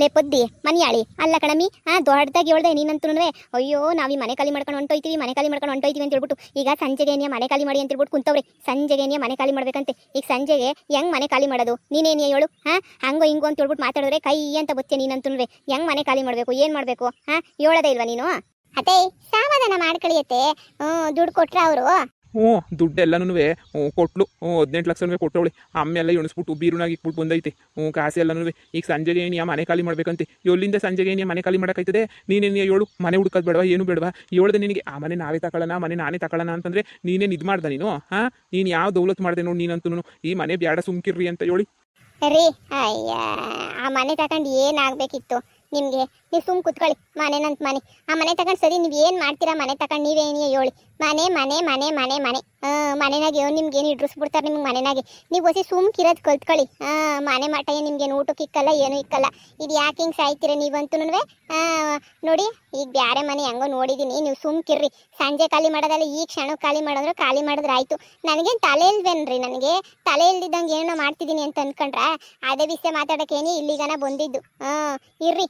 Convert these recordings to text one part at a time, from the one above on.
ಲೇ ಪೊದ್ದಿ ಮನಿಯಾಳಿ ಅಲ್ಲ ಕಣಮಿ ದೊಡ್ಡದಾಗಿ ಹೇಳ್ದೆ ನೀನಂತೂ ಅಯ್ಯೋ ನಾವು ಈ ಮನೆ ಖಾಲಿ ಮಾಡ್ಕೊಂಡು ಹೊಂಟೋಯ್ತೀವಿ ಅಂತ ಹೇಳ್ಬಿಟ್ಟು ಈಗ ಸಂಜೆಗೆ ಏನಿಯ ಮನೆ ಖಾಲಿ ಮಾಡಿ ಅಂತ ಹೇಳ್ಬಿಟ್ಟು ಕುಂತವ್ರೆ. ಸಂಜೆಗೆ ಏನಿಯ ಮನೆ ಖಾಲಿ ಮಾಡ್ಬೇಕಂತೆ. ಈಗ ಸಂಜೆಗೆ ಹೆಂಗ್ ಮನೆ ಖಾಲಿ ಮಾಡೋದು ನೀನೇನಿಯ ಹೇಳು? ಹಂಗೋ ಹಿಂಗೋ ಅಂತ ಹೇಳ್ಬಿಟ್ಟು ಮಾತಾಡಿದ್ರೆ ಕೈ ಅಂತ ಬಚ್ಚೆ ನೀನಂತೂ ಹೆಂಗ್ ಮನೆ ಖಾಲಿ ಮಾಡ್ಬೇಕು ಏನ್ ಮಾಡ್ಬೇಕು ಹೇಳೋದೇ ಇಲ್ವಾ ನೀನು? ಅದೇ ಸಮಾಧಾನ ಮಾಡ್ಕಳಿಯತ್ತೆ. ದುಡ್ಡು ಕೊಟ್ರ ಅವರು ದುಡ್ಡೆಲ್ಲನೂ ಕೊಟ್ಲು 18 ಲಕ್ಷ ಕೊಟ್ಟವಳೆ. ಅಮ್ಮೆಲ್ಲ ಎಣಿಸ್ಬಿಟ್ಟು ಬೀರುನಾಗಿ ಇಟ್ಬಿಟ್ಟು ಬಂದೈತೆ. ಕಾಸೆ ಎಲ್ಲನೂ ಈಗ ಸಂಜೆಗೆ ಏನಿಯ ಮನೆ ಖಾಲಿ ಮಾಡ್ಬೇಕಂತೆ. ಎಲ್ಲಿಂದ ಸಂಜೆಗೆ ಏನಿಯ ಮನೆ ಖಾಲಿ ಮಾಡೋಕ್ಕಾಯ್ತದೆ? ನೀನೇನಿಯ ಹೇಳು? ಮನೆ ಹುಡುಕೋದು ಬೇಡವಾ ಏನು ಬೇಡವಾ? ಹೇಳ್ದೆ ನಿನಗೆ ಆ ಮನೆ ನಾವೇ ತಗೊಳ್ಳೋಣ, ಮನೆ ನಾನೇ ತಗೊಳ್ಳೋಣ ಅಂತಂದ್ರೆ ನೀನೇನು ಇದು ಮಾಡ್ದೆ ನೀನು? ನೀನು ಯಾವ ದೌಲತ್ ಮಾಡಿದೆ ನೋಡಿ ನೀನಂತೂ. ಈ ಮನೆ ಬ್ಯಾಡ ಸುಮ್ಕಿರ್ರಿ ಅಂತ ಹೇಳಿ ರೀ. ಅಯ್ಯ ಆ ಮನೆ ತಗೊಂಡು ಏನಾಗಬೇಕಿತ್ತು ನಿಮಗೆ? ನೀವು ಸುಮ್ ಕುತ್ಕೊಳ್ಳಿ. ಮನೆನಂತ ಮನೆ, ಆ ಮನೆ ತಗೊಂಡು ಸರಿ ನೀವು ಏನು ಮಾಡ್ತೀರಾ? ಮನೆ ತಗೊಂಡು ನೀವೇನೇ ಹೇಳಿ? ಮನೆ ಮನೆ ಮನೆ ಮನೆ ಮನೆ ಮನೆನಾಗೆ ನಿಮ್ಗೆ ಏನು ಇಡ್ರಿಸ್ಬಿಡ್ತಾರೆ ನಿಮ್ಗೆ ಮನೆನಾಗೆ. ನೀವು ಹೊಸಿ ಸುಮ್ಕಿರೋದು ಕಲ್ತ್ಕೊಳ್ಳಿ. ಮನೆ ಮಠ ನಿಮ್ಗೇನು ಊಟಕ್ಕೆ ಇಕ್ಕಲ್ಲ, ಏನೂ ಇಕ್ಕಲ್ಲ. ಇದು ಯಾಕೆ ಹಿಂಗೆ ಸಾಯ್ತೀರ ನೀವಂತೂ? ನೋಡಿ ಈಗ ಬ್ಯಾರೆ ಮನೆ ಹೆಂಗೋ ನೋಡಿದ್ದೀನಿ. ನೀವು ಸುಮ್ಕಿರ್ರಿ. ಸಂಜೆ ಖಾಲಿ ಮಾಡೋದಲ್ಲ, ಈ ಕ್ಷಣ ಖಾಲಿ ಮಾಡಿದ್ರೆ ಆಯಿತು. ನನಗೇನು ತಲೆ ಇಲ್ವೇನ್ರಿ? ನನಗೆ ತಲೆ ಇಲ್ದಿದ್ದಂಗೆ ಏನೋ ಮಾಡ್ತಿದ್ದೀನಿ ಅಂತ ಅಂದ್ಕೊಂಡ್ರ ಅದೇ ವಿಷಯ ಮಾತಾಡೋಕ್ಕೇನೆ ಇಲ್ಲಿಗನ ಬಂದಿದ್ದು. ಇರ್ರಿ,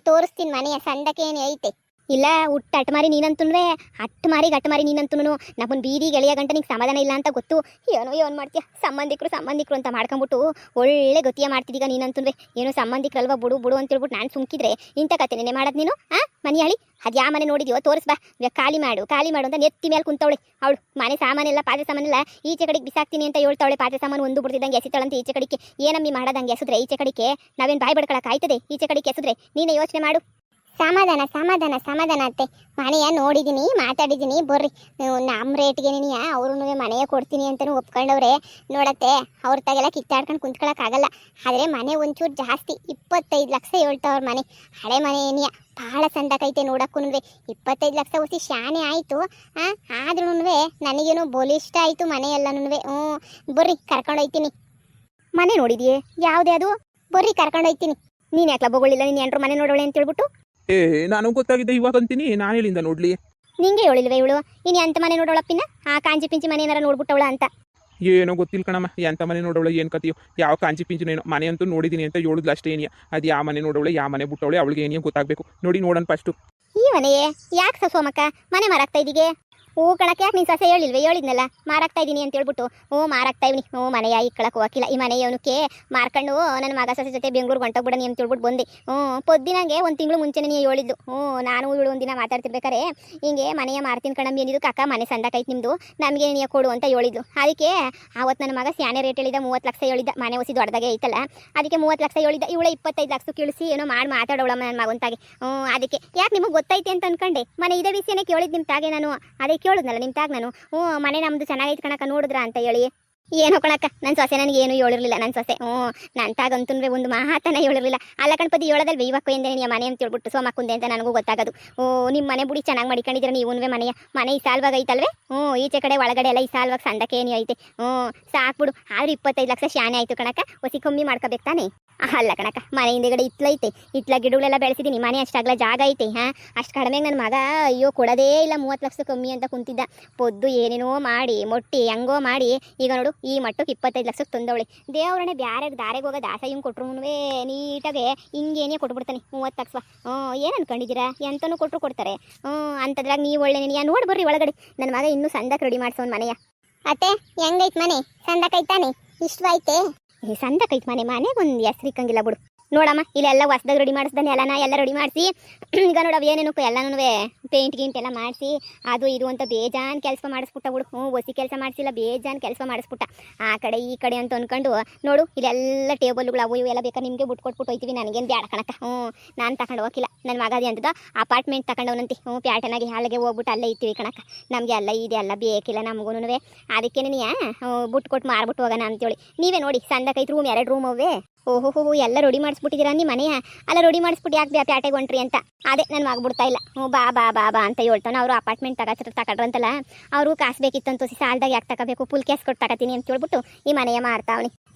ತೋರಿಸ್ತೀನಿ ಮನೆಯ ಸಂದಕ್ಕೆ ಏನು ಐತೆ. ಇಲ್ಲ ಹುಟ್ಟು ಅಟ್ಮಾರಿ ನೀನಂತುನ್ವೆ, ಅಟ್ಮಾರಿ ನೀನಂತೂ ನಮ್ಮನ್ನು ಬೀದಿಗೆ ಎಳೆಯ ಗಂಟೆ ನಿಂಗೆ ಸಮಾಧಾನ ಇಲ್ಲ ಅಂತ ಗೊತ್ತು. ಏನು ಮಾಡ್ತೀಯ? ಸಂಬಂಧಿಕರು ಅಂತ ಮಾಡ್ಕೊಂಬಿಟ್ಟು ಒಳ್ಳೆ ಗತಿಯ ಮಾಡ್ತಿದ್ದೀಗ ನೀನಂತುನ್ವೆ. ಏನೋ ಸಂಬಂಧಿಕರಲ್ವ ಬಿಡು ಅಂತ ಹೇಳ್ಬಿಟ್ಟು ನಾನು ಸುಮ್ಕಿದ್ರೆ ಇಂಥ ಕತೆ ಮಾಡೋದು ನೀನು? ಮನಿಯಾಳಿ ಅದು ಯಾವ ಮನೆ ನೋಡಿದ್ಯೋ ತೋರಿಸ್ಬಾ. ಖಾಲಿ ಮಾಡು ಅಂತ ನೆತ್ತಿ ಮೇಲೆ ಕುಂತವಳೆ ಅವಳು. ಮನೆ ಸಾಮಾನೆಲ್ಲ ಪಾತ್ರೆ ಸಾಮಾನೆಲ್ಲ ಈಚೆ ಕಡೆಗೆ ಬಿಸಾಕ್ತೀನಿ ಅಂತ ಹೇಳ್ತಾವಳೆ. ಪಾತ್ರೆ ಸಾಮಾನು ಒಂದು ಬಿಡ್ತಿದ್ದಂಗೆ ಎಸಿತಾಳಂತ ಈಚೆ ಕಡೆಗೆ. ಏನಮ್ಮಿ ಮಾಡೋದಂಗೆ ಎಸಿದ್ರೆ ಈಚೆ ಕಡೆಗೆ ನಾವೇನು ಬಾಯಿ ಬಡ್ಕೊಳಕ್ಕೆ ಆಯ್ತದೆ? ಈಚೆ ಕಡೆಗೆ ಎಸಿದ್ರೆ ನೀನೇ ಯೋಚನೆ ಮಾಡು. ಸಮಾಧಾನ ಅತ್ತೆ. ಮನೆಯ ನೋಡಿದ್ದೀನಿ, ಮಾತಾಡಿದ್ದೀನಿ. ಬರ್ರಿ ನಮ್ಮ ರೇಟ್ಗೆ ನೀನು ಅವ್ರೂ ಮನೆಯ ಕೊಡ್ತೀನಿ ಅಂತಲೂ ಒಪ್ಕೊಂಡವ್ರೆ. ನೋಡತ್ತೆ ಅವ್ರ ತಾಗೆಲ್ಲ ಕಿತ್ತಾಡ್ಕೊಂಡು ಕುಂತ್ಕೊಳ್ಳೋಕ್ಕಾಗಲ್ಲ. ಆದರೆ ಮನೆ ಒಂಚೂರು ಜಾಸ್ತಿ, 25 ಲಕ್ಷ ಹೇಳ್ತಾವ್ರ ಮನೆ. ಹಳೆ ಮನೆ ಏನಿಯ ಭಾಳ ಸಂದಕೈತೆ ನೋಡಕ್ಕೂ. 25 ಲಕ್ಷ ಹೊಸಿ ಶಾನೆ ಆಯಿತು. ಆದ್ರೂ ನನಗೇನು ಬಲಿಷ್ಠ ಆಯಿತು ಮನೆ ಎಲ್ಲನೂ. ಬರ್ರಿ ಕರ್ಕೊಂಡೋಯ್ತೀನಿ. ಮನೆ ನೋಡಿದ್ಯೆ? ಯಾವುದೇ ಅದು? ಬರ್ರಿ ಕರ್ಕೊಂಡೋಯ್ತೀನಿ. ನೀನು ಯಾಕೆ ಬಗಳಿಲ್ಲ? ನೀನು ಎಂಟ್ರು ಮನೆ ನೋಡೋಳೆ ಅಂತ ಹೇಳ್ಬಿಟ್ಟು ನಾನು ಗೊತ್ತಾಗಿದ್ದೆ ಇವಾಗ ಅಂತೀನಿ. ನಾನು ಎಲ್ಲಿಂದ ನೋಡ್ಲಿ? ನಿಂಗೆ ಹೇಳಿಲ್ವೇ ಇವಳು ಇನ್ನು ಎಂತ ಮನೆ ನೋಡೋಳಪ್ಪಿನ? ಕಾಂಜಿ ಪಿಂಚಿ ಮನೆ ಏನಾರ ನೋಡ್ಬಿಟ್ಟವಳ ಅಂತ? ಏನೋ ಗೊತ್ತಿಲ್ಲ ಕಣಮ್ಮ. ಎಂಥ ಮನೆ ನೋಡೋಳೆ ಏನು ಕತೆಯೋ? ಯಾವ ಕಾಂಚಿ ಪಿಂಚಿನೇನೋ ಮನೆ ಅಂತೂ ನೋಡಿದ್ದೀನಿ ಅಂತ ಹೇಳುದು ಅಷ್ಟೇ ಏನಿಯ. ಅದು ಯಾವ ಮನೆ ನೋಡೋಳೆ, ಯಾವ ಮನೆ ಬಿಟ್ಟವಳೆ, ಅವಳಿಗೆ ಏನಿಯ ಗೊತ್ತಾಗಬೇಕು. ನೋಡೋಣ ಫಸ್ಟು. ಈ ಮನೆಯೇ ಯಾಕೆ ಸೋಮಕ್ಕ ಮನೆ ಮಾರಾಕ್ತಾ ಇದ್ದೀಗೆ? ಕಣಕ್ಕೆ ಯಾಕೆ ನೀನು ಸೊಸೆ ಹೇಳಿದ್ನಲ್ಲ ಮಾರಾಕ್ತಾ ಇದ್ದೀನಿ ಅಂತ ಹೇಳ್ಬಿಟ್ಟು. ಮಾರಾಕ್ತಾ ಇವನಿ. ಮನೆಯ ಇಕ್ಕಳಕ್ಕೆ ಹೋಗಿಲ್ಲ. ಈ ಮನೆಯವನಕ್ಕೆ ಮಾರ್ಕೊಂಡು ನನ್ನ ಮಗ ಸೊಸೆ ಜೊತೆ ಬೆಂಗಳೂರು ಹೊಂಟೋಗ್ಬಿಡನಿ ಅಂತ ಹೇಳ್ಬಿಟ್ಟು ಬಂದೆ. ಪೊದ್ದಿನಂಗೆ ಒಂದು ತಿಂಗಳು ಮುಂಚೆನೇ ನೀವು ಹೇಳಿದ್ದು. ನಾನು ಇವಳು ಒಂದಿನ ಮಾತಾಡ್ತಿರ್ಬೇಕಾರೆ ಹಿಂಗೆ ಮನೆಯ ಮಾರ್ತೀನಿ ಕಣಮ್ಮಿ ಏನಿದ್ದು ಕಾಕ, ಮನೆ ಸಂದಕೈತೆ ನಿಮ್ಮದು, ನಮಗೆ ನೀನು ಕೊಡು ಅಂತ ಹೇಳಿದ್ಲು. ಅದಕ್ಕೆ ಆವತ್ತು ನನ್ನ ಮಗ ಸ್ಯಾನೆ ರೇಟ್ ಹೇಳಿದ 30 ಲಕ್ಷ ಹೇಳಿದ್ದ. ಮನೆ ಹೊಸಿ ದೊಡ್ಡದಾಗೆ ಐತಲ್ಲ, ಅದಕ್ಕೆ 30 ಲಕ್ಷ ಹೇಳಿದ್ದ. ಇವಳ 25 ಲಕ್ಷ ಕಳಿಸಿ ಏನೋ ಮಾತಾಡೋಳಮ್ಮ ನನ್ನ ಮಗಂತಾಗೆ. ಅದಕ್ಕೆ ಯಾಕೆ ನಿಮಗೆ ಗೊತ್ತೈತೆ ಅಂತ ಅನ್ಕೊಂಡೆ. ಮನೆ ಇದೇ ವಿಷಯನೇ ಕೇಳಿದ್ದು ನಿಮ್ಮ ತಾಗೆ ನಾನು. ಅದಕ್ಕೆ ಕೇಳಿದ್ನಲ್ಲ ನಿಮ್ಮ ತಾಗ ನಾನು. ಮನೆ ನಮ್ಮದು ಚೆನ್ನಾಗೈತೆ ಕಣಕ್ಕ ನೋಡಿದ್ರಾ ಅಂತ ಹೇಳಿ. ಏನೋ ಕಣಕ್ಕ ನನ್ನ ಸೊಸೆ ನನಗೇನು ಹೇಳಿರಲಿಲ್ಲ. ನನ್ನ ಸೊಸೆ ನನ್ನ ತಾಗಂತೂ ಒಂದು ಮಾತನ್ನ ಹೇಳಿರಲಿಲ್ಲ. ಅಲ್ಲ ಕಣ್ಪತಿ ಹೇಳೋದಲ್ವ ಇವಕ್ಕೂ ಎಂದೇ ನಿಮ್ಮ ಮನೆ ಅಂತ ಹೇಳ್ಬಿಟ್ಟು ಸೋಮಕ್ಕುಂದೆ ಅಂತ ನನಗೂ ಗೊತ್ತಾಗೋದು. ನಿಮ್ಮ ಮನೆ ಬುಡಿ ಚೆನ್ನಾಗಿ ಮಾಡಿಕೊಂಡಿದ್ರೆ ನೀವು ಮನೆ ಈ ಸಾಲ್ವಾಗ ಐತಲ್ವೇ? ಈಚೆ ಕಡೆ ಒಳಗಡೆ ಎಲ್ಲ ಈ ಸಾಲ್ವಾಗ ಸಂದಕ್ಕೆ ಏನು ಐತೆ. ಸಾಕ್ಬಿಡು. ಆದ್ರೆ 25 ಲಕ್ಷ ಶಾನೆ ಆಯಿತು ಕಣಕ್ಕ. ಹೊಸಿ ಕಮ್ಮಿ ಮಾಡ್ಕೋಬೇಕು ತಾನೆ? ಅಲ್ಲ ಕಣಕ್ಕ, ಮನೆ ಹಿಂದೆಗಡೆ ಇತ್ಲೈತೆ. ಇತ್ಲ ಗಿಡಗಳೆಲ್ಲ ಬೆಳೆಸಿದ್ದೀನಿ. ಮನೆ ಅಷ್ಟಾಗಲ ಜಾಗ ಐತೆ. ಅಷ್ಟು ಕಡಿಮೆಗೆ ನನ್ನ ಮಗ ಅಯ್ಯೋ ಕೊಡೋದೇ ಇಲ್ಲ 30 ಲಕ್ಷ ಕಮ್ಮಿ ಅಂತ ಕುಂತಿದ್ದ. ಪೊದ್ದು ಏನೇನೋ ಮಾಡಿ ಮೊಟ್ಟಿ ಹೆಂಗೋ ಮಾಡಿ ಈಗ ನೋಡು ಈ ಮಟ್ಟಕ್ಕೆ 25 ಲಕ್ಷಕ್ಕೆ ತಂದವಳೆ. ದೇವ್ರನ್ನೇ ಬ್ಯಾರೆ ದಾರೆಗೆ ಹೋಗೋ ದಾಸ ಹಿಂಗೆ ಕೊಟ್ಟರು ನೀಟಾಗೆ ಹಿಂಗೇನೇ ಕೊಟ್ಬಿಡ್ತಾನೆ 30 ಲಕ್ಷ. ಏನು ಅನ್ಕೊಂಡಿದ್ದೀರಾ? ಎಂತನೂ ಕೊಡ್ತಾರೆ. ಅಂಥದ್ರಾಗ ನೀವು ಒಳ್ಳೆ ನೀನು ನೋಡಿ ಬರ್ರಿ ಒಳಗಡೆ. ನನ್ನ ಮಗ ಇನ್ನೂ ಸಂದಕ್ಕೆ ರೆಡಿ ಮಾಡ್ಸೋನ್ ಮನೆಯ. ಅತ್ತೆ ಹೆಂಗೈತೆ ಮನೆ? ಸಂದಕೈತಾನೆ? ಇಷ್ಟವಾಯ್ತೆ? ಸಂದಕೈತೆ ಮನೆಗೆ ಒಂದು ಹೆಸ್ರು ಇಕ್ಕಂಗಿಲ್ಲ ಬಿಡು. ನೋಡಮ್ಮ ಇಲ್ಲೆಲ್ಲ ಹೊಸ್ದಾಗ ರೆಡಿ ಮಾಡಿಸ್ದಾನೆ ಎಲ್ಲ ರೆಡಿ ಮಾಡಿಸಿ. ಈಗ ನೋಡವ ಏನೇನು ಎಲ್ಲನೂ ಪೇಂಟ್ ಗಿಂಟ್ ಎಲ್ಲ ಮಾಡಿಸಿ ಅದು ಇದು ಅಂತ ಬೇಜಾನ್ ಕೆಲಸ ಮಾಡಿಸ್ಬಿಟ್ಟ ಬಿಡು. ಹೊಸಿ ಕೆಲಸ ಮಾಡಿಸಿಲ್ಲ, ಬೇಜಾನ್ ಕೆಲಸ ಮಾಡಿಸ್ಬಿಟ್ಟ. ಆ ಕಡೆ ಈ ಕಡೆ ಅಂತ ಅಂದ್ಕೊಂಡು ನೋಡು ಇಲ್ಲೆಲ್ಲ ಟೇಬಲ್ಗಳು ಅವು ಇವೆಲ್ಲ ಬೇಕಾ ನಿಮಗೆ ಬಿಟ್ಟು ಕೊಟ್ಬಿಟ್ಟು ಹೋಯ್ತೀವಿ. ನನಗೇನು ಬೇಡ ಕಣಕ್ಕ. ನಾನು ತಗೊಂಡು ಹೋಗಿಲ್ಲ. ನನ್ನ ಮಗದಿ ಅಂತದ ಅಪಾರ್ಟ್ಮೆಂಟ್ ತಗೊಂಡವನಂತೆ. ಪ್ಯಾಟನಾಗಿ ಹಾಲಿಗೆ ಹೋಗ್ಬಿಟ್ಟು ಅಲ್ಲೇ ಇರ್ತೀವಿ ಕಣಕ್ಕ. ನಮಗೆ ಎಲ್ಲ ಇದೆಲ್ಲ ಬೇಕಿಲ್ಲ ನಮಗೂ. ಅದಕ್ಕೆ ನೀ ಬಿಟ್ಟು ಕೊಟ್ಟು ಮಾರ್ಬಿಟ್ಟು ಹೋಗೋಣ ಅಂತೇಳಿ. ನೀವೇ ನೋಡಿ ಸಂದಕೈತೆ ರೂಮ್ 2 ರೂಮ್ ಅವೇ. ಓಹೋ ಎಲ್ಲ ರೆಡಿ ಮಾಡಿಸ್ಬಿಟ್ಟಿದ್ದೀರಾ ನಿಮ್ಮ ಮನೆಯ? ಅಲ್ಲ ರೆಡಿ ಮಾಡಿಸ್ಬಿಟ್ಟು ಯಾಕೆ ಪ್ಯಾಟೆಗೆ ಹೊಂಟ್ರಿ ಅಂತ. ಅದೇ ನಾನು ಆಗ್ಬಿಡ್ತಾ ಇಲ್ಲ. ಬಾ ಬಾ ಬಾ ಬಾ ಅಂತ ಹೇಳ್ತಾನೆ. ಅವರು ಅಪಾರ್ಟ್ಮೆಂಟ್ ತಗೊಂಡ್ರಂತಲ್ಲ, ಅವರು ಕಾಸು ಬೇಕಿತ್ತಂತ ಸಾಲದಾಗ ಯಾಕೆ ತಗೋಬೇಕು, ಫುಲ್ ಕ್ಯಾಶ್ ಕೊಟ್ಟು ತಗೋತೀನಿ ಅಂತ ಹೇಳ್ಬಿಟ್ಟು ಈ ಮನೆಯ ಮಾರ್ತಾವನಿ.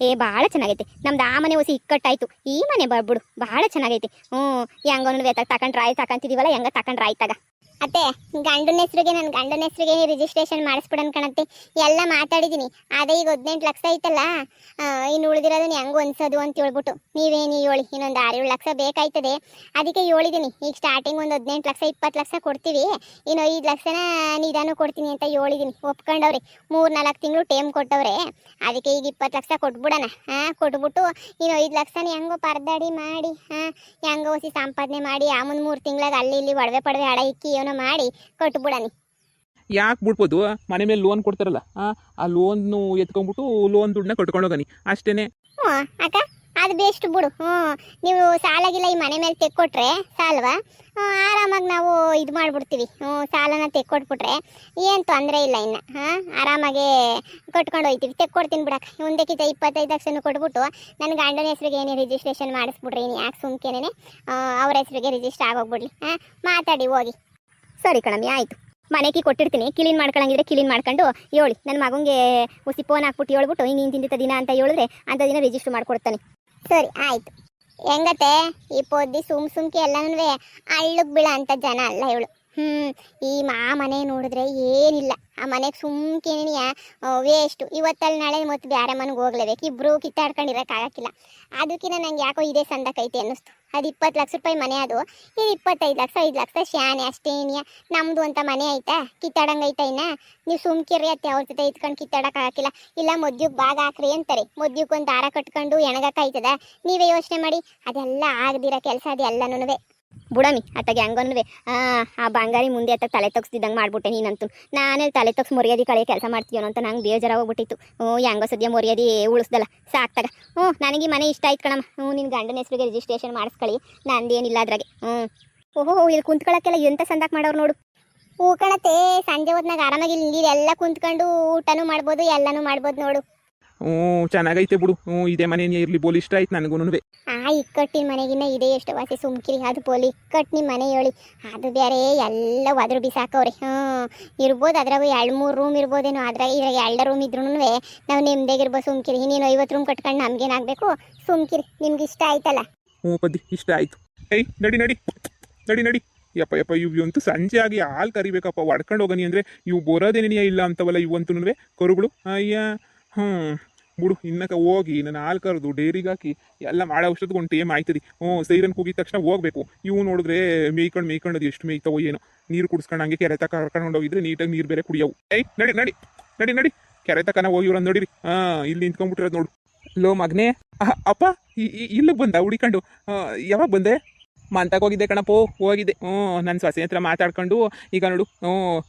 ಭಾಳ ಚೆನ್ನಾಗೈತೆ ನಮ್ದು. ಆ ಮನೆ ಹೊಸಿ ಇಕ್ಕಟ್ಟಾಯ್ತು. ಈ ಮನೆ ಬರ್ಬಿಡು ಭಾಳ ಚೆನ್ನಾಗೈತೆ. ಹೆಂಗೋನು ತಗೊಂಡ್ರೆ ತಗೊಂತಿದೀವಲ್ಲ, ಹೆಂಗ ತಗೊಂಡ್ರೆ ಆಯ್ತಾಗ. ಅತ್ತೆ ಗಂಡನ ಹೆಸ್ರಿಗೆ ನನ್ನ ಗಂಡನ ಹೆಸ್ರಿಗೆ ರಿಜಿಸ್ಟ್ರೇಷನ್ ಮಾಡಿಸ್ಬಿಡನ್ ಕಣತ್ತೆ. ಎಲ್ಲ ಮಾತಾಡಿದ್ದೀನಿ. ಅದೇ ಈಗ 18 ಲಕ್ಷ ಐತಲ್ಲ, ಇನ್ನು ಉಳಿದಿರೋದನ್ನ ಹೆಂಗೆ ಹೊಂದ್ಸೋದು ಅಂತ ಹೇಳ್ಬಿಟ್ಟು ನೀವೇನು ಹೇಳಿ. ಇನ್ನೊಂದು 6-7 ಲಕ್ಷ ಬೇಕಾಯ್ತದೆ, ಅದಕ್ಕೆ ಹೇಳಿದ್ದೀನಿ. ಈಗ ಸ್ಟಾರ್ಟಿಂಗ್ ಒಂದು 18 ಲಕ್ಷ 20 ಲಕ್ಷ ಕೊಡ್ತೀವಿ, ಇನ್ನು 5 ಲಕ್ಷನ ನಿಧಾನ ಕೊಡ್ತೀನಿ ಅಂತ ಹೇಳಿದ್ದೀನಿ. ಒಪ್ಕೊಂಡವ್ರಿ. 3-4 ತಿಂಗಳು ಟೈಮ್ ಕೊಟ್ಟವ್ರೆ. ಅದಕ್ಕೆ ಈಗ 20 ಲಕ್ಷ ಕೊಟ್ಬಿಡೋಣ. ಕೊಟ್ಬಿಟ್ಟು ಇನ್ನು 5 ಲಕ್ಷನ ಹೆಂಗೋ ಪರದಾಡಿ ಮಾಡಿ ಹೆಂಗೋ ಹೊಸಿ ಸಂಪಾದನೆ ಮಾಡಿ ಆ ಮುಂದೆ 3 ತಿಂಗಳಾಗ ಅಲ್ಲಿ ಇಲ್ಲಿ ಒಡವೆ ಪಡವೆ ಹಡ ಇಕ್ಕಿ ಏನೋ ಮಾಡಿ ಕೊಟ್ಬಿಡನಿ. ಯಾಕೆ ಬಿಡ್ಬೋದು, ಮನೆ ಮೇಲೆ ಲೋನ್ ಕೊಡ್ತಾರಲ್ಲ ಆ ಲೋನ್ನು ಎತ್ಕೊಂಡ್ಬಿಟ್ಟು ಲೋನ್ ದುಡ್ಡನ್ನ ಕಟ್ಕೊಂಡು ಹೋಗನಿ ಅಷ್ಟೇ. ಹ್ಞೂ ಅಕ್ಕ, ಅದು ಬೆಸ್ಟ್ ಬಿಡು. ನೀವು ಸಾಲಾಗಿಲ್ಲ ಈ ಮನೆ ಮೇಲೆ ತೆಕ್ಕೊಟ್ರೆ ಸಾಲ್ವಾ, ಆರಾಮಾಗಿ ನಾವು ಇದು ಮಾಡಿಬಿಡ್ತೀವಿ. ಸಾಲನ ತೆಕ್ಕೊಟ್ಬಿಟ್ರೆ ಏನು ತೊಂದರೆ ಇಲ್ಲ. ಇನ್ನು ಆರಾಮಾಗೆ ಕಟ್ಕೊಂಡು ಹೋಗ್ತೀವಿ. ತೆಕ್ಕೊಡ್ತೀನಿ ಬಿಡಕ್ಕೆ. ಒಂದಕ್ಕಿಂತ 25 ಲಕ್ಷನೂ ಕೊಟ್ಬಿಟ್ಟು ನನ್ನ ಗಂಡನ ಹೆಸ್ರಿಗೆ ಏನೇ ರಿಜಿಸ್ಟ್ರೇಷನ್ ಮಾಡಿಸ್ಬಿಡ್ರಿ. ಇನ್ನು ಯಾಕೆ ಸುಮ್ಕೇನೆ ಅವ್ರ ಹೆಸ್ರಿಗೆ ರಿಜಿಸ್ಟರ್ ಆಗೋಗ್ಬಿಡ್ಲಿ. ಮಾತಾಡಿ ಹೋಗಿ. ಸರಿ ಕಣಮ್ಮಿ, ಆಯಿತು. ಮನೆಗೆ ಕೊಟ್ಟಿರ್ತೀನಿ. ಕ್ಲೀನ್ ಮಾಡ್ಕೊಳಂಗಿದ್ರೆ ಕ್ಲೀನ್ ಮಾಡ್ಕೊಂಡು ಹೇಳಿ. ನನ್ನ ಮಗಂಗೆ ಹುಸಿ ಫೋನ್ ಹಾಕ್ಬಿಟ್ಟು ಹೇಳ್ಬಿಟ್ಟು ಹಿಂಗೆ ಇಂತಿಂತ ದಿನ ಅಂತ ಹೇಳಿದ್ರೆ ಅಂಥ ದಿನ ರಿಜಿಸ್ಟರ್ ಮಾಡ್ಕೊಡ್ತಾನೆ. ಸರಿ ಆಯಿತು. ಹೆಂಗತ್ತೆ ಈ ಪೊದ್ದಿ ಸುಮ್ಕೆ ಎಲ್ಲನೂ ಅಳ್ಳಕ್ಕೆ ಬೀಳ ಅಂತ ಜನ ಅಲ್ಲ ಇವಳು. ಈ ಮನೆ ನೋಡಿದ್ರೆ ಏನಿಲ್ಲ. ಆ ಮನೆಗೆ ಸುಮ್ಕೇನಿಯ ವೇಸ್ಟು. ಇವತ್ತಲ್ಲಿ ನಾಳೆ ಮತ್ತು ಬೇರೆ ಮನೆಗೆ ಹೋಗ್ಲೇಬೇಕು. ಇಬ್ಬರು ಕಿತ್ತಾಡ್ಕೊಂಡಿರೋಕ್ಕಾಗಕ್ಕಿಲ್ಲ. ಅದಕ್ಕಿಂತ ನಂಗೆ ಯಾಕೋ ಇದೇ ಸಂದಕೈತೆ ಅನ್ನಿಸ್ತು. ಅದು 20 ಲಕ್ಷ ರೂಪಾಯಿ ಮನೆ, ಅದು ಇದು 25 ಲಕ್ಷ 5 ಲಕ್ಷ ಶಾನೆ ಅಷ್ಟೇನಿಯ. ನಮ್ಮದು ಅಂತ ಮನೆ ಆಯ್ತಾ, ಕಿತ್ತಾಡಂಗೈತಾ? ಇನ್ನ ನೀವು ಸುಮ್ಕಿರಿ ಅತ್ತೆ. ಅವ್ರ ಜೊತೆ ಇತ್ಕೊಂಡು ಕಿತ್ತಾಡೋಕ್ಕಾಗಕ್ಕಿಲ್ಲ. ಇಲ್ಲ ಮದ್ಯುಗೆ ಭಾಗ ಹಾಕ್ರಿ ಅಂತಾರೆ. ಮದ್ಯುಗೆ ಒಂದು ದಾರ ಕಟ್ಕೊಂಡು ಎಣಗಕ್ಕಾಯ್ತದ? ನೀವೇ ಯೋಚನೆ ಮಾಡಿ. ಅದೆಲ್ಲ ಆಗದಿರೋ ಕೆಲಸ ಅದೆಲ್ಲನೂ ಬುಡಮಿ. ಅತ್ತಗೆ ಹಂಗನ್ನುವೆ ಆ ಬಂಗಾರಿ ಮುಂದೆ ಅತ್ತ ತಲೆ ತಗ್ಸ್ದಿದ್ದಂಗೆ ಮಾಡ್ಬಿಟ್ಟೆ ನೀನಂತೂ. ನಾನೇ ತಲೆ ತಗ್ಸಿ ಮರ್ಯಾದೆ ಕಳೆ ಕೆಲಸ ಮಾಡ್ತೀವನೋ ಅಂತ ನಂಗೆ ಬೇಜಾರಾಗೋಗ್ಬಿಟ್ಟಿತ್ತು. ಹೆಂಗೋ ಸದ್ಯ ಮರ್ಯಾದೆ ಉಳಿಸ್ದಲ್ಲ ಸಾಕ್ತಾಗ. ನನಗೆ ಮನೆ ಇಷ್ಟ ಆಯ್ತು ಕಣಮ್ಮ. ನಿನ್ನ ಗಂಡನ ಹೆಸ್ರಿಗೆ ರಿಜಿಸ್ಟ್ರೇಷನ್ ಮಾಡಿಸ್ಕೊಳ್ಳಿ, ನಂದೇನಿಲ್ಲ ಅದ್ರಾಗೆ. ಓಹೋ, ಇಲ್ಲಿ ಕುಂತ್ಕೊಳ್ಳೋಕ್ಕೆಲ್ಲ ಎಂತ ಸಂದಾಕ್ ಮಾಡೋರು ನೋಡು. ಕಣತೆ ಸಂಜೆ ಹೊತ್ನಾಗ ಆರಾಮಾಗಿ ನೀರೆಲ್ಲ ಕುಂತ್ಕೊಂಡು ಊಟನೂ ಮಾಡ್ಬೋದು, ಎಲ್ಲನೂ ಮಾಡ್ಬೋದು ನೋಡು. ಚೆನ್ನಾಗೈತೆ ಬಿಡು. ಇದೇ ಮನೆ ಇರಲಿ ಬೋಲ್ ಇಷ್ಟ ಆಯ್ತು ನನಗೂ. ಇಕ್ಕಟ್ಟಿನ ಮನೆಗಿನ್ನ ಇದೆ ಎಷ್ಟು ವಾಸಿ ಸುಮ್ಕಿರಿ. ಅದು ಪೋಲಿ ಇಕ್ಕಟ್ಟು ನಿಮ್ಮ ಮನೆ ಹೇಳಿ, ಅದು ಬೇರೆ ಎಲ್ಲ ಒದ್ರು ಬಿಸಾಕವ್ರಿ. ಇರ್ಬೋದು ಅದ್ರಾಗ 2-3 ರೂಮ್ ಇರ್ಬೋದೇನೋ. ಅದ್ರಾಗ ಇದ್ರಾಗ 2 ರೂಮ್ ಇದ್ರೂ ನಾವು ನೆಮ್ಮದಿಯಾಗಿರ್ಬೋದು. ಸುಮ್ಕಿರಿ. ಇನ್ನೇನು 50 ರೂಮ್ ಕಟ್ಕೊಂಡು ನಮ್ಗೇನಾಗಬೇಕು? ಸುಮ್ಕಿರಿ. ನಿಮ್ಗೆ ಇಷ್ಟ ಆಯ್ತಲ್ಲ? ಪದ್ದಿ ಇಷ್ಟ ಆಯ್ತು. ಏಯ್ ನಡಿ ನಡಿ ನಡಿ ನಡಿ. ಯಪ್ಪ ಇವು ಅಂತೂ ಸಂಜೆ ಆಗಿ ಹಾಲು ಕರಿಬೇಕಪ್ಪ. ಹೊಡ್ಕೊಂಡು ಹೋಗನಿ ಅಂದರೆ ಇವು ಬರೋದೇನೇನಿಯ ಇಲ್ಲ ಅಂತವಲ್ಲ ಇವಂತೂ ಕರುಗಳು. ಅಯ್ಯ ಬಿಡು. ಇನ್ನಕ ಹೋಗಿ ನಾನು ಹಾಲು ಕರೆದು ಡೈರಿಗೆ ಹಾಕಿ ಎಲ್ಲ ಮಾಡೋ ಔಷಧ ಒಂದು ಟೇಮ್ ಆಯ್ತದೆ. ಸೈರನ್ ಕೂಗಿದ ತಕ್ಷಣ ಹೋಗ್ಬೇಕು. ಇವು ನೋಡಿದ್ರೆ ಮೇಯ್ಕೊಂಡು ಅದು ಎಷ್ಟು ಮೇಯ್ತಾವೋ ಏನೋ. ನೀರು ಕುಡಿಸ್ಕೊಂಡು ಹಂಗೆ ಕೆರೆ ತಕ ಕರ್ಕೊಂಡು ಹೋಗಿದ್ರೆ ನೀಟಾಗಿ ನೀರು ಬೇರೆ ಕುಡಿಯವು. ಏಯ್ ನಡಿ ನಡಿ ನಡಿ ನಡಿ. ಕೆರೆ ತಕನ ಹೋಗಿ ಇವ್ರನ್ನ ನೋಡಿರಿ. ಇಲ್ಲಿ ನಿಂತ್ಕೊಂಡ್ಬಿಟ್ಟಿರೋದು ನೋಡು. ಲೋ ಮಗನೇ. ಅಪ್ಪ ಇಲ್ಲಿಗೆ ಬಂದ ಹುಡಿಕೊಂಡು? ಯಾವಾಗ ಬಂದೆ? ಮಂತಕ್ಕೆ ಹೋಗಿದ್ದೆ ಕಣಪ್ಪೋ, ಹೋಗಿದ್ದೆ. ನನ್ನ ಸೊಸೆ ಹತ್ರ ಮಾತಾಡ್ಕೊಂಡು ಈಗ ನೋಡು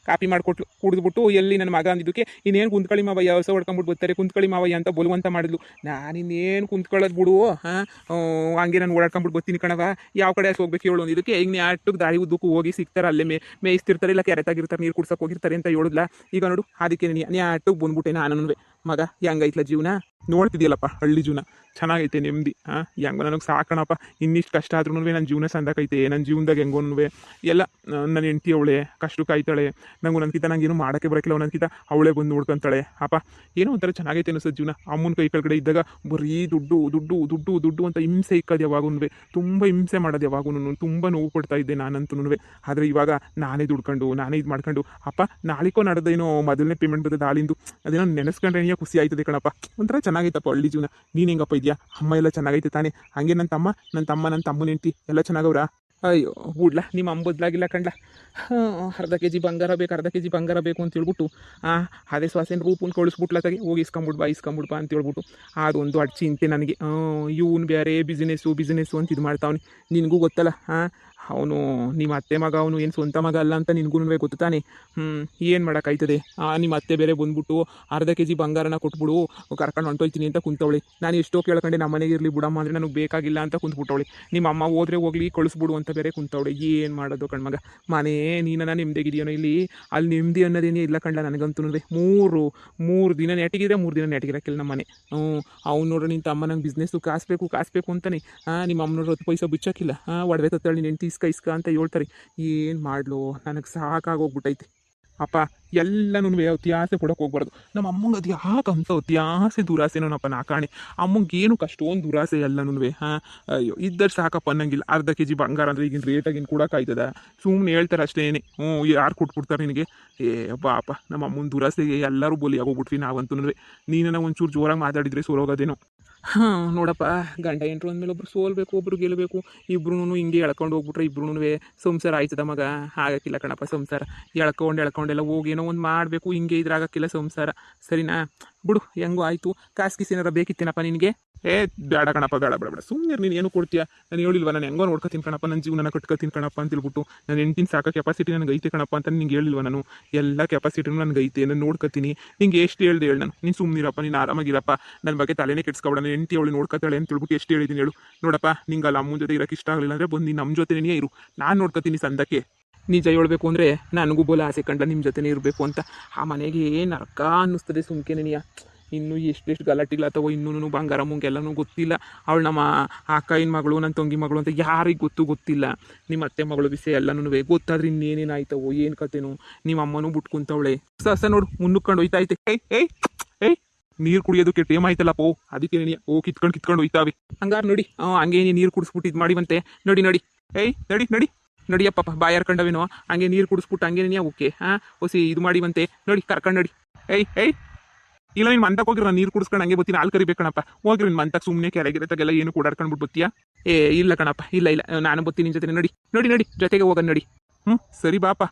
ಕಾಪಿ ಮಾಡಿಕೊಟ್ಲು. ಕುಡಿದ್ಬಿಟ್ಟು ಎಲ್ಲಿ ನನ್ನ ಮಗ ಅಂದಿದ್ದಕ್ಕೆ ಇನ್ನೇನು ಕುಂತ್ಕೊಳ್ಳಿ ಮಾವಯ್ಯ, ಹೊಸ ಹೊಡ್ಕೊಂಬಿಟ್ಟು ಬರ್ತಾರೆ, ಕುಂತ್ಕೊಳ್ಳಿ ಮಾವಯ್ಯ ಅಂತ ಬಲವಂತ ಮಾಡಿದ್ಲು. ನಾನು ಇನ್ನೇನು ಕುಂತ್ಕೊಳ್ಳೋದು ಬಿಡು. ಹಂಗೆ ನಾನು ಓಡಾಡ್ಕೊಂಬಿಟ್ಟು ಬರ್ತೀನಿ ಕಣವ. ಯಾವ ಕಡೆ ಹೋಗ್ಬೇಕು ಹೇಳು ಅಂದಿದ್ದಕ್ಕೆ ಈಗ ನ್ಯಾಟಕ್ಕೆ ದಾರಿ ಉದ್ದಕ್ಕೂ ಹೋಗಿ ಸಿಗ್ತಾರೆ. ಅಲ್ಲೇ ಮೇಯಿಸ್ತಿರ್ತಾರೆ, ಇಲ್ಲ ಕೆರೆತಾಗಿರ್ತಾರೆ, ನೀರು ಕುಡ್ಸಕ್ಕೆ ಹೋಗಿರ್ತಾರೆ ಅಂತ ಹೇಳಿದ್ಲ. ಈಗ ನೋಡು ಅದಕ್ಕೆ ನ್ಯಾಟಕ್ಕೆ ಬಂದ್ಬಿಟ್ಟೆ ನಾನು. ಮಗ ಹೆಂಗೈತ್ಲ ಜೀವನ ನೋಡ್ತಿದ್ಯಲ್ಲಪ್ಪ. ಹಳ್ಳಿ ಜೀವನ ಚೆನ್ನಾಗೈತೆ, ನೆಮ್ಮದಿ. ಹೆಂಗೋ ನನಗೆ ಸಾಕಣಪ್ಪ. ಇನ್ನಿಷ್ಟು ಕಷ್ಟ ಆದ್ರೂ ನನ್ನ ಜೀವನ ಸಂದಕೈತೆ. ನನ್ನ ಜೀವನದಾಗ ಹೆಂಗೋನು ಎಲ್ಲ ನನ್ನ ಹೆಂಡತಿ ಅವಳೆ ಕಷ್ಟಕ್ಕೆ ಆಯ್ತಾಳೆ. ನಂಗೆ ಒಂದೊಂದ್ಕಿಂತ ನಂಗೇನು ಮಾಡೋಕ್ಕೆ ಬರೋಕ್ಕಿಲ್ಲ. ಒಂದೊಂದ್ಕಿಂತ ಅವಳೇ ಬಂದು ನೋಡ್ಕೊಂತಾಳೆ. ಅಪ್ಪ ಏನೋ ಒಂಥರ ಚೆನ್ನಾಗೈತೆ ಅನಿಸೋದು ಜೀವನ. ಅಮ್ಮನ ಕೈ ಕೆಳಗಡೆ ಇದ್ದಾಗ ಬರೀ ದುಡ್ಡು ದುಡ್ಡು ದುಡ್ಡು ದುಡ್ಡು ಅಂತ ಹಿಂಸೆ ಇಕ್ಕೋದು ಯಾವಾಗೂ. ತುಂಬ ಹಿಂಸೆ ಮಾಡೋದು ಯಾವಾಗೂ. ತುಂಬ ನೋವು ಪಡ್ತಾ ಇದ್ದೆ ನಾನಂತೂ. ಆದರೆ ಇವಾಗ ನಾನೇ ದುಡ್ಕೊಂಡು ನಾನೇ ಇದು ಮಾಡ್ಕೊಂಡು ಅಪ್ಪ ನಾಳಿಕೋ ನಡೆದೇನೋ ಮೊದಲನೇ ಪೇಮೆಂಟ್ ಬರ್ತದೆ ಹಾಲಿಂದು. ಅದೇನೋ ನೆನೆಸ್ಕೊಂಡ್ರೆ ಏನೋ ಖುಷಿ ಆಯ್ತದೆ ಕಣಪ್ಪ. ಒಂಥರ ಚೆನ್ನಾಗೈತಪ್ಪ ಹಳ್ಳಿ ಜೀವನ. ನೀನು ಹೆಂಗಪ್ಪ ಇದೆಯಾ? ಅಮ್ಮ ಎಲ್ಲ ಚೆನ್ನಾಗೈತೆ ತಾನೇ? ಹಾಗೆ ನನ್ನ ತಮ್ಮನ ಹೆಂಡತಿ ಎಲ್ಲ ಚೆನ್ನಾಗವ್ರ? ಅಯ್ಯೋ ಬಿಡ್ಲ, ನಿಮ್ಮ ಅಮ್ಮ ಬದಲಾಗಿಲ್ಲ ಕಂಡ್ಲ. ಅರ್ಧ ಕೆ ಜಿ ಬಂಗಾರ ಬೇಕು ಅಂತ ಹೇಳ್ಬಿಟ್ಟು ಅದೇ ಶ್ವಾಸನ ರೂಪನ್ ಕಳಿಸ್ಬಿಟ್ಲತ್ತಾಗೆ. ಹೋಗಿ ಇಸ್ಕೊಂಬಿಡ್ಬಾ ಅಂತ ಹೇಳ್ಬಿಟ್ಟು ಅದೊಂದು ಅಡ್ ಚಿಂತೆ ನನಗೆ. ಇವನು ಬೇರೆ ಬಿಸ್ನೆಸ್ಸು ಅಂತ ಇದು ಮಾಡ್ತಾವನಿ. ನಿನಗೂ ಗೊತ್ತಲ್ಲ. ಅವನು ನಿಮ್ಮ ಅತ್ತೆ ಮಗ, ಅವನು ಏನು ಸ್ವಂತ ಮಗ ಅಲ್ಲ ಅಂತ ನಿನಗೂ ಗೊತ್ತು ತಾನೆ. ಏನು ಮಾಡೋಕ್ಕಾಯ್ತದೆ? ನಿಮ್ಮ ಅತ್ತೆ ಬೇರೆ ಬಂದ್ಬಿಟ್ಟು ಅರ್ಧ ಕೆ ಜಿ ಬಂಗಾರನ ಕೊಟ್ಬಿಡು, ಕರ್ಕೊಂಡು ಹೊಂಟೋಯ್ತೀನಿ ಅಂತ ಕುಂತವಳೆ. ನಾನು ಎಷ್ಟೋ ಕೇಳ್ಕೊಂಡೆ ನಮ್ಮ ಮನೆಗೆ ಇರಲಿ ಬಿಡಮ್ಮ ಅಂದರೆ ನನಗೆ ಬೇಕಾಗಿಲ್ಲ ಅಂತ ಕುಂತ್ಬಿಟ್ಟವಳೆ. ನಿಮ್ಮ ಅಮ್ಮ ಹೋದ್ರೆ ಹೋಗ್ಲಿ ಕಳಿಸ್ಬಿಡು ಅಂತ ಬೇರೆ ಕುಂತವಳೆ. ಏನು ಮಾಡೋದು ಕಣ್ಮಗ? ಮನೆ ನೀನ ನೆಮ್ಮದಿಗಿದೆಯೋ ಇಲ್ಲಿ? ಅಲ್ಲಿ ನೆಮ್ಮದಿ ಅನ್ನೋದೇನೇ ಇಲ್ಲ ಕಂಡ ನನಗಂತೂ. ಮೂರು ದಿನ ನೆಟ್ಟಿಗಿದ್ರೆ 3 ದಿನ ನೆಟ್ಟಿಗಿರಕ್ಕಿಲ್ಲ ನಮ್ಮ ಮನೆ. ಅವ್ನು ನೋಡ್ರಿ ನಿನ್ನ ತಮ್ಮ ನಂಗೆ ಬಿಸ್ನೆಸ್ಸು ಕಾಸು ಅಂತಾನೆ. ನಿಮ್ಮ ಅಮ್ಮನವ್ರು 10 ಪೈಸೆ ಬಿಚ್ಚಕ್ಕಿಲ್ಲ. ಒಡವೆ ತತ್ತಳಿ ನೆಂಟಿ ಇಸ್ಕ ಅಂತ ಹೇಳ್ತಾರೆ. ಏನು ಮಾಡ್ಲು? ನನಗೆ ಸಾಕಾಗೋಗ್ಬಿಟ್ಟೈತೆ. ಅಪ್ಪ ಎಲ್ಲನೂ ಅತ್ಯಾಸೆ ಪಡೋಕೆ ಹೋಗ್ಬಾರ್ದು. ನಮ್ಮ ಅಮ್ಮಂಗೆ ಅದು ಯಾಕಂತ ಅತ್ಯಾಸೆ ದುರಾಸೆನೋನಪ್ಪ ನಾ ಕಾಣೆ. ಅಮ್ಮಂಗೆ ಏನಕ್ಕೆ ಅಷ್ಟೊಂದು ದುರಾಸೆ ಎಲ್ಲನೂ ಹಾಂ. ಅಯ್ಯೋ ಇದ್ದರೆ ಸಾಕಪ್ಪ ಅನ್ನಂಗಿಲ್ಲ. ಅರ್ಧ ಕೆ.ಜಿ ಬಂಗಾರ ಅಂದರೆ ಈಗಿನ ರೇಟಾಗಿನ ಕೊಡೋಕ್ಕಾಯ್ತದ? ಸುಮ್ಮನೆ ಹೇಳ್ತಾರೆ ಅಷ್ಟೇನೆ. ಯಾರು ಕೊಟ್ಬಿಡ್ತಾರೆ ನಿನಗೆ? ಪಾಪ ನಮ್ಮ ಅಮ್ಮನ ದುರಾಸೆಗೆ ಎಲ್ಲರೂ ಬಲಿ ಆಗೋಗ್ಬಿಟ್ವಿ ನಾವಂತೂ. ನೀನ ಒಂಚೂರು ಜೋರಾಗಿ ಮಾತಾಡಿದರೆ ಸೋಲೋಗೋದೇನೋ. ಹಾಂ ನೋಡಪ್ಪ, ಗಂಡ ಎಂಟ್ರು ಅಂದಮೇಲೆ ಒಬ್ರು ಸೋಲ್ಬೇಕು, ಒಬ್ರು ಗೆಲ್ಲಬೇಕು. ಇಬ್ರು ಹಿಂಗೆ ಎಳ್ಕೊಂಡು ಹೋಗ್ಬಿಟ್ರೆ ಇಬ್ರು ಸಂಸಾರ ಆಯ್ತದ ಮಗ? ಆಗಕ್ಕಿಲ್ಲ ಕಣಪ್ಪ ಸಂಸಾರ. ಎಳ್ಕೊಂಡೆಲ್ಲ ಹೋಗಿ ಏನೋ ಒಂದು ಮಾಡಬೇಕು. ಹಿಂಗೆ ಇದ್ರಾಗಕ್ಕಿಲ್ಲ ಸಂಸಾರ. ಸರಿನಾ? ಬಿಡು, ಹೆಂಗೋ ಆಯಿತು. ಕಾಸು ಕಿಸಿನಾರ ಬೇಕಿತ್ತೇನಪ್ಪ ನಿನಗೆ? ಬೇಡ ಕಣಪ್ಪ, ಬೇಡ ಬೇಡ ಬೇಡ. ಸುಮ್ಮನೆ ನೀನು ಏನು ಕೊಡ್ತೀಯ? ನಾನು ಹೇಳಿಲ್ವ, ನಾನು ಹೆಂಗೋ ನೋಡ್ಕೊತೀನಿ ಕಣಪ್ಪ, ನನ್ನ ಜೀವನ ಕಟ್ಕೊತೀನಿ ಕಣಪ್ಪ ಅಂತ ಹೇಳ್ಬಿಟ್ಟು. ನಾನು ಹೆಂಡ್ತಿನ ಸಾಕೋ ಕೆಪಾಸಿಟಿ ನನಗೆ ಐತೆ ಕಣಪ್ಪ ಅಂತ ನಿಂಗೆ ಹೇಳಿಲ್ವ ನಾನು? ಎಲ್ಲ ಕೆಪಾಸಿಟಿನೂ ನನಗೆ ಐತೆ, ನಾನು ನೋಡ್ಕೊತೀನಿ. ನಿಂಗೆ ಎಷ್ಟು ಹೇಳ್ದೆ ಹೇಳಿ ನಾನು? ನೀನು ಸುಮ್ಮನಿರಪ್ಪ, ನೀನು ಆರಾಮಾಗಿರಪ್ಪ. ನನ್ನ ಬಗ್ಗೆ ತಲೆನೇ ಕೆಡ್ಸ್ಕೊಬೇಡ. ನಾನು ಹೆಂಡ್ತಿ ಅವಳು ನೋಡ್ಕೊತಾಳೆ ಅಂತ ಹೇಳ್ಬಿಟ್ಟು ಎಷ್ಟು ಹೇಳಿದ್ದೀನಿ ಹೇಳು? ನೋಡಪ್ಪ, ನಿಂಗೆ ಅಲ್ಲ ಅಮ್ಮನ ಜೊತೆ ಇರೋಕ್ಕೆ ಇಷ್ಟ ಆಗಲಿಲ್ಲ ಅಂದರೆ ಬಂದು ನಮ್ಮ ಜೊತೆನೇ ಇರು. ನಾನು ನೋಡ್ಕೊತೀನಿ ಸಂದಕ್ಕೆ. ನಿಜ ಹೇಳ್ಬೇಕು ಅಂದರೆ ನನಗೂ ಬೋಲ ಆಸೆ ಕಂಡ ನಿಮ್ಮ ಜೊತೆನೇ ಇರಬೇಕು ಅಂತ. ಆ ಮನೆಗೆ ನರಕ ಅನ್ನಿಸ್ತದೆ ಸುಮ್ಕೆನೆಯ. ಇನ್ನೂ ಎಷ್ಟೆಷ್ಟು ಗಲಾಟೆಗಳಾತವೋ, ಇನ್ನೂ ಬಂಗಾರ ಮುಂಗೆಲ್ಲನೂ ಗೊತ್ತಿಲ್ಲ. ಅವಳು ನಮ್ಮ ಅಕ್ಕನ ಮಗಳು, ನನ್ನ ತಂಗಿ ಮಗಳು ಅಂತ ಯಾರಿಗೆ ಗೊತ್ತಿಲ್ಲ. ನಿಮ್ಮ ಅತ್ತೆ ಮಗಳು ವಿಷಯ ಎಲ್ಲನೂ ಗೊತ್ತಾದ್ರೆ ಇನ್ನೇನೇನಾಯ್ತವೋ, ಏನು ಕತೆನೋ. ನಿಮ್ಮ ಅಮ್ಮನೂ ಬಿಟ್ಕೊಂತವಳೆ. ಸಸ ನೋಡು ಮುನ್ನುಕೊಂಡು ಹೋಯ್ತಾಯ್ತೆ. ಏಯ್ ನೀರು ಕುಡಿಯೋದಕ್ಕೆ ಟೇಮ್ ಆಯ್ತಲ್ಲಪ್ಪೋ, ಅದಕ್ಕೆ ಕಿತ್ಕೊಂಡು ಹೋಯ್ತಾವೆ. ಹಂಗಾರೆ ನೋಡಿ, ಹಂಗೆ ನೀರು ಕುಡಿಸ್ಬಿಟ್ಟು ಇದು ಮಾಡಿವಂತೆ. ನೋಡಿ ನಡಿ ನಡಿಯಪ್ಪ, ಬಾಯಿ ಹರ್ಕೊಂಡವೇನೋ. ಹಂಗೆ ನೀರು ಕುಡಿಸ್ಬಿಟ್ಟು ಹಂಗೆ ಓಕೆ ಹೊಸಿ ಇದು ಮಾಡಿವಂತೆ. ನೋಡಿ ಕರ್ಕೊಂಡು ನಡಿ. ಇಲ್ಲ ನೀನು ಮಂತಕ್ಕೆ ಹೋಗಿರೋ, ನಾನು ನೀರು ಕುಡಿಸ್ಕೊಂಡು ಹಂಗೆ ಬರ್ತೀನಿ. ಹಾಲು ಕರಿಬೇಕಣಪ್ಪ. ಹೋಗಿರಿ ನಿನ್ನ ಮಂತಕ್ಕೆ. ಸುಮ್ಮನೆ ಕೆರೆಗಿರತ್ತಾಗೆಲ್ಲ ಏನು ಕೂಡಾಡ್ಕೊಂಡ್ಬಿಟ್ಟು ಬರ್ತೀಯಾ? ಇಲ್ಲ ಕಣಪ್ಪ, ಇಲ್ಲ ನಾನು ಬರ್ತೀನಿ ನಿನ್ನ ಜೊತೆ. ನಡಿ ಜೊತೆಗೆ ಹೋಗೋಣ ನಡಿ. ಸರಿ ಬಾಪ.